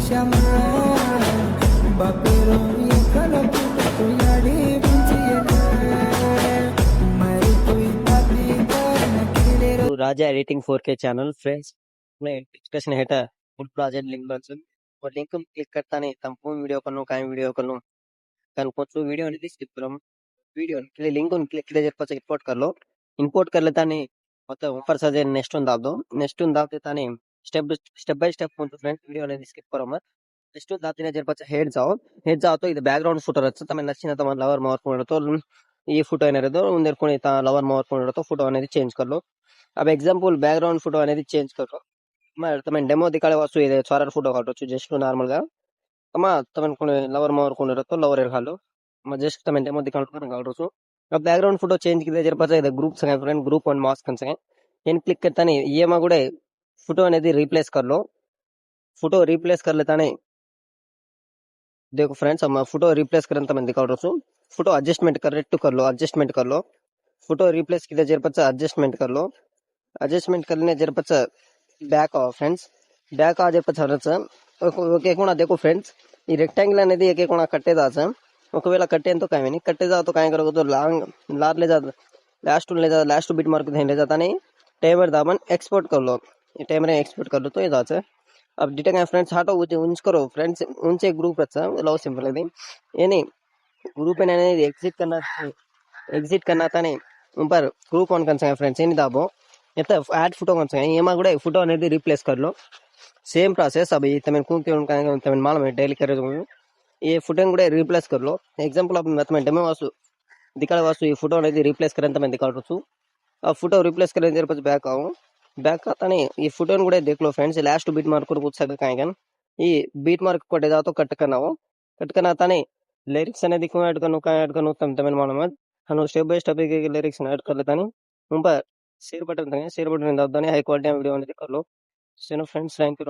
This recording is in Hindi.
श्यामा बापेरो ये कलपुट तो याडी बुंचिए मरी कोई ताती कर नकीले तो राजा एडिटिंग 4K चैनल फ्रेंड्स मैं डिस्कशन हेठ फुल प्रोजेक्ट लिंक बंद और लिंक क्लिक करता नहीं तम फोन वीडियो करनो काय वीडियो करनो कन కొంచెం వీడియో అనేది స్కిప్ కరం వీడియో లింక్ క్లిక్ కిదే చెప్పొచ్చు ఇంపోర్ట్ कर लेता नहीं मतलब ऊपर से जे नेक्स्ट उन दाबते ताने स्टेप बाय स्टेप కొంచెం ఫ్రెండ్స్ వీడియో అనేది స్కిప్ करो मत नेक्स्ट उन दाबते जरपच हेड जाओ तो ಇದು ಬ್ಯಾಕ್ಗ್ರೌಂಡ್ ಫೋಟೋ ರಚ ತಮಗೆ ನಚ್ಚಿನ ತಮ್ಮ ಲವರ್ ಮಾರ್ಕೊಂಡು तो ये फोटो ಏನಿರೋದು ಒಂದೆರ कोणी ता लवर ಮಾರ್ಕೊಂಡು तो फोटो అనేది चेंज कर लो अब एग्जांपल बैकग्राउंड फोटो అనేది चेंज कर लो मैं तमें डेमो दिखाड़े वस्तु ಇದೆ छोरर फोटो काटొచ్చు जस्ट नॉर्मल గా अम्मा तमें कोणी लवर मार्ಕೊಂಡು तो लवर हालो मैं जस्ट तमें डेमो दिखाड़ो काटొచ్చు अब बैकग्राउंड फोटो चेंज किया जर पता है ग्रुप संगे फ्रेंड ग्रुप वन मास्क संगे इन क्लिक करता नहीं ये मा गुड़े फोटो అనేది रिप्लेस कर लो फोटो रिप्लेस कर लेता नहीं देखो फ्रेंड्स हम फोटो रिप्लेस करने तमें दिखाड़ो फोटो एडजस्टमेंट करेक्ट कर लो फोटो रिप्लेस किया जर पचा एडजस्टमेंट कर लो एडजस्टमेंट करने जर पचा बैक आओ फ्रेंड्स बैक आ जर पचा रचा ओके कोना देखो फ्रेंड्स ये रेक्टेंगल అనేది एक कोना कट्टेदा छ ఒకవేళ కట్టేంతో కాయని కట్టేదా तो काय करोगे तो लॉन्ग लार ले जा लास्ट बिट मार्क ध्यान ले जाता नहीं टाइमर दाबन एक्सपोर्ट कर लो ये टाइमर एक्सपोर्ट कर लो तो ये जाता है अब डिटेक्ट फ्रेंड्स हाटो उंच करो फ्रेंड्स उनसे ग्रुप रचा लव सिंपल है ये नहीं ग्रुप ने एग्जिट करना था नहीं ऊपर ग्रुप ऑन कर फ्रेंड्स ये दाबो ये तो ऐड फोटो कर ये मा కూడా फोटो అనేది रिप्लेस कर लो सेम प्रोसेस अभी तमें तमें मालूम है डेली करे ये फोटो కూడా रिप्लेस कर लो एग्जांपल अब मैं डेमो वासु दिखाड़े वासु ये फोटो అనేది रिप्लेस करें तो मैं दिखाड़ू अब फोटो रिप्लेस करें जर पछ बैक आता नहीं ये फोटो కూడా देख लो फ्रेंड्स लास्ट बीट मार्क को पूछ सकते कायगन ये बीट मार्क कोटे जा तो कट करना आता नहीं लिरिक्स అనేది को ऐड करनो तमें मालूम है हम step by step lyrics add कर लेता नहीं ऊपर शेयर बटन दबाएं शेयर बटन दबाने हाई क्वालिटी वीडियो అనేది कर लो चलो फ्रेंड्स थैंक यू।